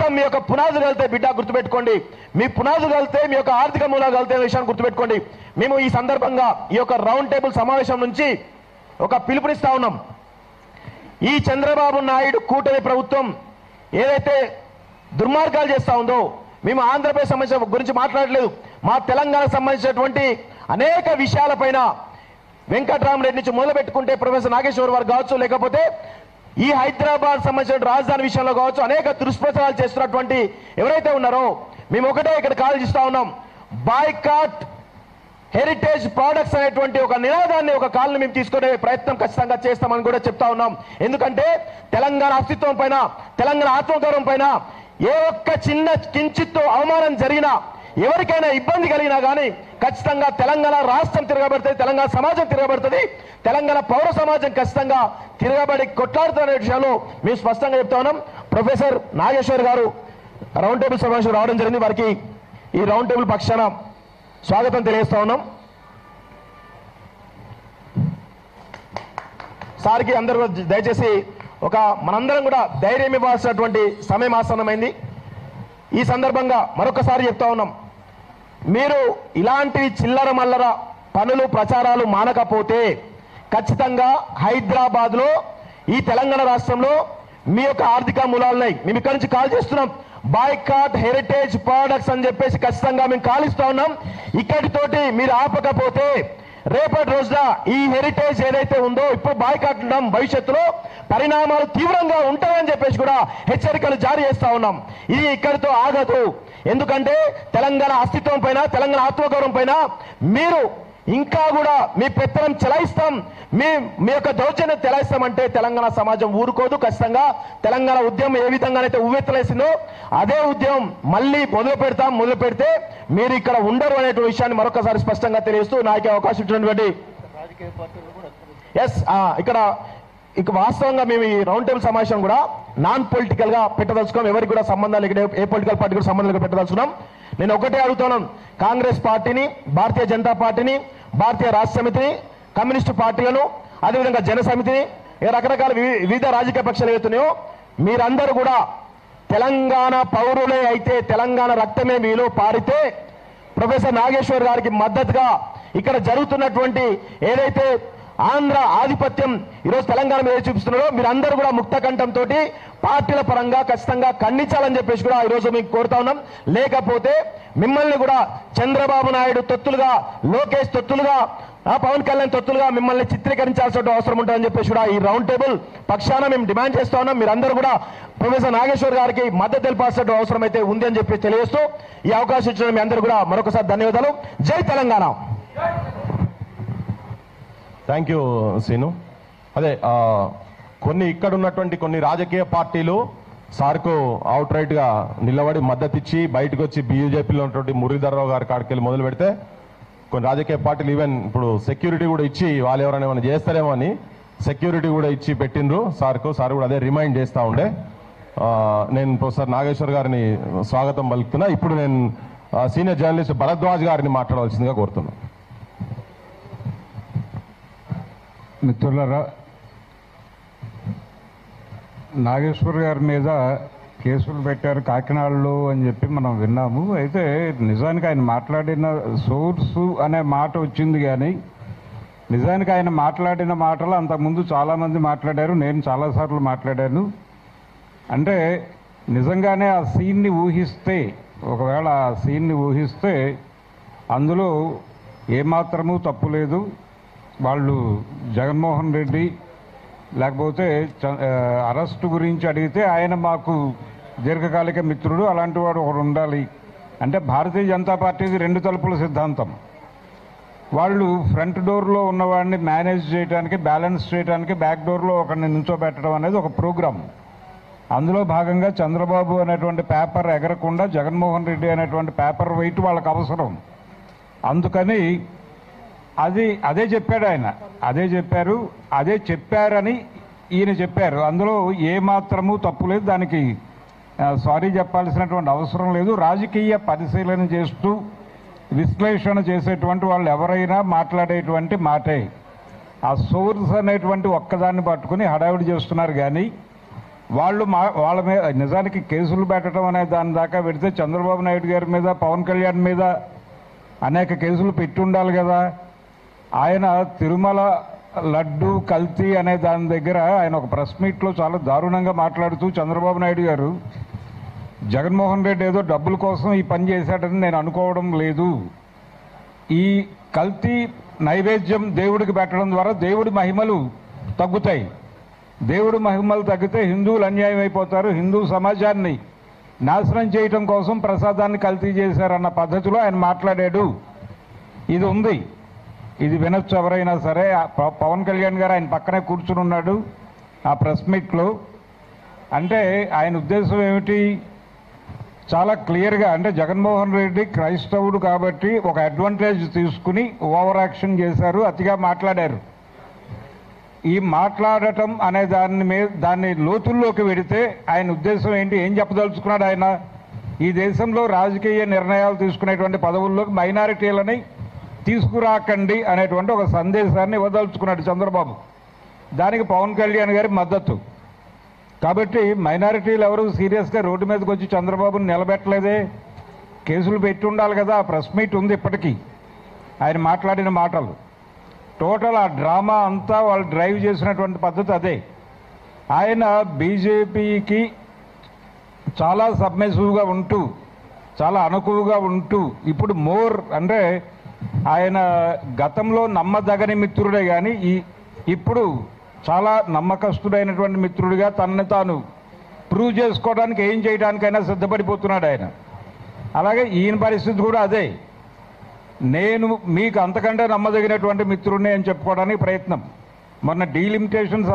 మొత్తం మీ యొక్క పునాదులు కలితే బిడ్డ గుర్తుపెట్టుకోండి, మీ పునాదులు కలితే మీ యొక్క ఆర్థిక మూలాలు కలితే విషయాన్ని గుర్తుపెట్టుకోండి. మేము ఈ సందర్భంగా ఈ యొక్క రౌండ్ టేబుల్ సమావేశం నుంచి ఒక పిలుపునిస్తా ఉన్నాం. ఈ చంద్రబాబు నాయుడు కూటమి ప్రభుత్వం ఏదైతే దుర్మార్గాలు చేస్తా ఉందో, మేము ఆంధ్రప్రదేశ్ సంబంధించిన గురించి మాట్లాడలేదు, మా తెలంగాణకు సంబంధించినటువంటి అనేక విషయాలపైన వెంకట్రామరెడ్డి నుంచి మొదలు పెట్టుకుంటే ప్రొఫెసర్ నాగేశ్వర్ వారు కావచ్చు, లేకపోతే ఈ హైదరాబాద్ సంబంధించిన రాజధాని విషయంలో కావచ్చు, అనేక దుష్ప్రచారాలు చేస్తున్నటువంటి ఎవరైతే ఉన్నారో మేము ఒకటే ఇక్కడ కాల్ చేస్తా ఉన్నాం. బాయ్కాట్ హెరిటేజ్ ప్రొడక్ట్స్ అనేటువంటి ఒక నినాదాన్ని, ఒక కాల్ని మేము తీసుకునే ప్రయత్నం ఖచ్చితంగా చేస్తామని కూడా చెప్తా ఉన్నాం. ఎందుకంటే తెలంగాణ అస్తిత్వం పైన, తెలంగాణ ఆత్మగౌరవం పైన ఏ ఒక్క చిన్న కించిత్తు అవమానం జరిగినా, ఎవరికైనా ఇబ్బంది కలిగినా కానీ ఖచ్చితంగా తెలంగాణ రాష్ట్రం తిరగబడుతుంది, తెలంగాణ సమాజం తిరగబడుతుంది, తెలంగాణ పౌర సమాజం ఖచ్చితంగా తిరగబడి కొట్లాడుతున్న విషయాలు మేము స్పష్టంగా చెప్తా ఉన్నాం. ప్రొఫెసర్ నాగేశ్వర్ గారు రౌండ్ టేబుల్ సమావేశం రావడం జరిగింది. వారికి ఈ రౌండ్ టేబుల్ పక్షాన స్వాగతం తెలియజేస్తా ఉన్నాం. సార్కి అందరూ దయచేసి ఒక మనందరం కూడా ధైర్యం ఇవ్వాల్సినటువంటి సమయం ఆసన్నమైంది. ఈ సందర్భంగా మరొకసారి చెప్తా ఉన్నాం, మీరు ఇలాంటి చిల్లర మల్లర పనులు ప్రచారాలు మానకపోతే ఖచ్చితంగా హైదరాబాద్లో ఈ తెలంగాణ రాష్ట్రంలో మీ యొక్క ఆర్థిక మూలాలున్నాయి. మేము ఇక్కడి నుంచి కాల్ చేస్తున్నాం. బాయ్కాట్ హెరిటేజ్ ప్రొడక్ట్స్ అని చెప్పేసి ఖచ్చితంగా మేము కాలిస్తా ఉన్నాం. ఇక్కడితోటి మీరు ఆపకపోతే రేపటి రోజున ఈ హెరిటేజ్ ఏదైతే ఉందో ఇప్పుడు బాయ్కాట్ ఉన్నాం, భవిష్యత్తులో పరిణామాలు తీవ్రంగా ఉంటాయని చెప్పేసి కూడా హెచ్చరికలు జారీ చేస్తా ఉన్నాం. ఇది ఇక్కడితో ఆగదు. ఎందుకంటే తెలంగాణ అస్తిత్వం పైన, తెలంగాణ ఆత్మగౌరవం పైన మీరు ఇంకా కూడా మీ పెత్తనం చెలాయిస్తాం, మీ యొక్క దౌర్జన్యం చెలాయిస్తామంటే తెలంగాణ సమాజం ఊరుకోదు. ఖచ్చితంగా తెలంగాణ ఉద్యమం ఏ విధంగానైతే ఉవ్వెత్తలేసిందో అదే ఉద్యమం మళ్ళీ మొదలు పెడితే మీరు ఇక్కడ ఉండరు అనేటువంటి విషయాన్ని మరొకసారి స్పష్టంగా తెలియజేస్తూ నాకు అవకాశం ఇచ్చినటువంటి ఇక వాస్తవంగా మేము ఈ రౌండ్ టేబుల్ సమావేశం కూడా నాన్ పొలిటికల్ గా పెట్టదలుచుకున్నాం. ఎవరికి కూడా సంబంధాలు ఇక్కడ ఏ పొలిటికల్ పార్టీ కూడా సంబంధాలు పెట్టదలుచుకున్నాం. నేను ఒకటే అడుగుతున్నాను, కాంగ్రెస్ పార్టీని, భారతీయ జనతా పార్టీని, భారతీయ రాష్ట్ర సమితిని, కమ్యూనిస్టు పార్టీలను, అదేవిధంగా జన సమితిని, రకరకాల వివిధ రాజకీయ పక్షాలు ఏవైతున్నాయో మీరందరూ కూడా తెలంగాణ పౌరులే అయితే, తెలంగాణ రక్తమే మీలో పారితే ప్రొఫెసర్ నాగేశ్వర్ గారికి మద్దతుగా ఇక్కడ జరుగుతున్నటువంటి ఏదైతే ఆంధ్ర ఆధిపత్యం ఈరోజు తెలంగాణ మీద చూపిస్తున్నారో మీరందరూ కూడా ముక్త కంఠంతో పార్టీల పరంగా ఖచ్చితంగా ఖండించాలని చెప్పేసి కూడా ఈరోజు మీకు కోరుతా ఉన్నాం. లేకపోతే మిమ్మల్ని కూడా చంద్రబాబు నాయుడు తొత్తులుగా, లోకేష్ తొత్తులుగా, పవన్ కళ్యాణ్ తొత్తులుగా మిమ్మల్ని చిత్రీకరించాల్సిన అవసరం ఉంటుందని చెప్పేసి కూడా ఈ రౌండ్ టేబుల్ పక్షాన మేము డిమాండ్ చేస్తా ఉన్నాం. మీరందరూ కూడా ప్రొఫెసర్ నాగేశ్వర్ గారికి మద్దతు తెలిపాల్సిన అవసరం అయితే ఉంది అని చెప్పి తెలియజేస్తూ ఈ అవకాశం ఇచ్చిన మీ అందరూ కూడా మరొకసారి ధన్యవాదాలు. జై తెలంగాణ. Thank you scene. అదే కొన్ని ఇక్కడ ఉన్నటువంటి కొన్ని రాజకీయ పార్టీలు సార్కు అవుట్ రైట్ గా నిలబడి మద్దతు ఇచ్చి బయటకు వచ్చి బీజేపీలో ఉన్నటువంటి మురళీధర్రావు గారి కాడికి వెళ్ళి మొదలు పెడితే కొన్ని రాజకీయ పార్టీలు ఈవెన్ ఇప్పుడు సెక్యూరిటీ కూడా ఇచ్చి వాళ్ళు ఎవరైనా ఏమైనా చేస్తారేమో అని సెక్యూరిటీ కూడా ఇచ్చి పెట్టిండ్రు సార్కు. సార్ కూడా అదే రిమైండ్ చేస్తూ ఉండే. నేను ప్రొఫెసర్ నాగేశ్వర్ గారిని స్వాగతం పలుకుతున్నా. ఇప్పుడు నేను సీనియర్ జర్నలిస్ట్ భరద్వాజ్ గారిని మాట్లాడవలసిందిగా కోరుతున్నాను. మిత్రులారా, నాగేశ్వర్ గారి మీద కేసులు పెట్టారు కాకినాడలో అని చెప్పి మనం విన్నాము. అయితే నిజానికి ఆయన మాట్లాడిన సోర్సు అనే మాట వచ్చింది, కానీ నిజానికి ఆయన మాట్లాడిన మాటలు అంతకుముందు చాలామంది మాట్లాడారు, నేను చాలాసార్లు మాట్లాడాను. అంటే నిజంగానే ఆ సీన్ని ఊహిస్తే, ఒకవేళ ఆ సీన్ని ఊహిస్తే అందులో ఏమాత్రమూ తప్పు లేదు. వాళ్ళు జగన్మోహన్ రెడ్డి లేకపోతే అరెస్టు గురించి అడిగితే ఆయన మాకు దీర్ఘకాలిక మిత్రుడు, అలాంటి వాడు ఒకడు ఉండాలి అంటే భారతీయ జనతా పార్టీది 2 తలుపుల సిద్ధాంతం. వాళ్ళు ఫ్రంట్ డోర్లో ఉన్నవాడిని మేనేజ్ చేయడానికి, బ్యాలెన్స్ చేయడానికి బ్యాక్ డోర్లో ఒకరిని నుంచోబెట్టడం అనేది ఒక ప్రోగ్రామ్. అందులో భాగంగా చంద్రబాబు అనేటువంటి పేపర్ ఎగరకుండా జగన్మోహన్ రెడ్డి అనేటువంటి పేపర్ వెయిట్ వాళ్ళకు అవసరం. అందుకని అదే చెప్పాడు ఆయన, అదే చెప్పారని ఈయన చెప్పారు. అందులో ఏమాత్రము తప్పు లేదు, దానికి సారీ చెప్పాల్సినటువంటి అవసరం లేదు. రాజకీయ పరిశీలన చేస్తూ విశ్లేషణ చేసేటువంటి వాళ్ళు ఎవరైనా మాట్లాడేటువంటి మాటే. ఆ సోర్స్ అనేటువంటి ఒక్కదాన్ని పట్టుకుని హడావిడి చేస్తున్నారు. కానీ వాళ్ళ మీద నిజానికి కేసులు పెట్టడం అనే దాని దాకా పెడితే చంద్రబాబు నాయుడు గారి మీద, పవన్ కళ్యాణ్ మీద అనేక కేసులు పెట్టి ఉండాలి కదా. ఆయన తిరుమల లడ్డు కల్తీ అనే దాని దగ్గర ఆయన ఒక ప్రెస్ మీట్లో చాలా దారుణంగా మాట్లాడుతూ చంద్రబాబు నాయుడు గారు జగన్మోహన్ రెడ్డి ఏదో డబ్బుల కోసం ఈ పని చేశాడని నేను అనుకోవడం లేదు. ఈ కల్తీ నైవేద్యం దేవుడికి పెట్టడం ద్వారా దేవుడి మహిమలు తగ్గుతాయి. దేవుడి మహిమలు తగ్గితే హిందువులు అన్యాయం అయిపోతారు. హిందూ సమాజాన్ని నాశనం చేయటం కోసం ప్రసాదాన్ని కల్తీ చేశారన్న పద్ధతిలో ఆయన మాట్లాడాడు. ఇది ఉంది, ఇది వినొచ్చు ఎవరైనా సరే. పవన్ కళ్యాణ్ గారు ఆయన పక్కనే కూర్చుని ఉన్నాడు ఆ ప్రెస్ మీట్లో. అంటే ఆయన ఉద్దేశం ఏమిటి? చాలా క్లియర్గా, అంటే జగన్మోహన్ రెడ్డి క్రైస్తవుడు కాబట్టి ఒక అడ్వాంటేజ్ తీసుకుని ఓవర్ యాక్షన్ చేశారు, అతిగా మాట్లాడారు. ఈ మాట్లాడటం అనే దాన్ని లోతుల్లోకి వెడితే ఆయన ఉద్దేశం ఏంటి, ఏం చెప్పదలుచుకున్నాడు ఆయన? ఈ దేశంలో రాజకీయ నిర్ణయాలు తీసుకునేటువంటి పదవుల్లోకి మైనారిటీలని తీసుకురాకండి అనేటువంటి ఒక సందేశాన్ని ఇవ్వదలుచుకున్నాడు చంద్రబాబు. దానికి పవన్ కళ్యాణ్ గారి మద్దతు. కాబట్టి మైనారిటీలు ఎవరు సీరియస్గా రోడ్డు మీదకి వచ్చి చంద్రబాబుని నిలబెట్టలేదే. కేసులు పెట్టి ఉండాలి కదా. ప్రెస్ మీట్ ఉంది ఇప్పటికీ, ఆయన మాట్లాడిన మాటలు. టోటల్ ఆ డ్రామా అంతా వాళ్ళు డ్రైవ్ చేసినటువంటి పద్ధతి అదే. ఆయన బీజేపీకి చాలా సబ్మిసివ్గా ఉంటూ, చాలా అనుకువగా ఉంటూ, ఇప్పుడు మోర్ అంటే ఆయన గతంలో నమ్మదగని మిత్రుడే కానీ ఇప్పుడు చాలా నమ్మకస్తుడైనటువంటి మిత్రుడిగా తనని తాను ప్రూవ్ చేసుకోవడానికి ఏం చేయడానికైనా సిద్ధపడిపోతున్నాడు ఆయన. అలాగే ఈయన పరిస్థితి కూడా అదే. నేను మీకు అంతకంటే నమ్మదగినటువంటి మిత్రుడిని అని చెప్పుకోవడానికి ప్రయత్నం. మొన్న డీలిమిటేషన్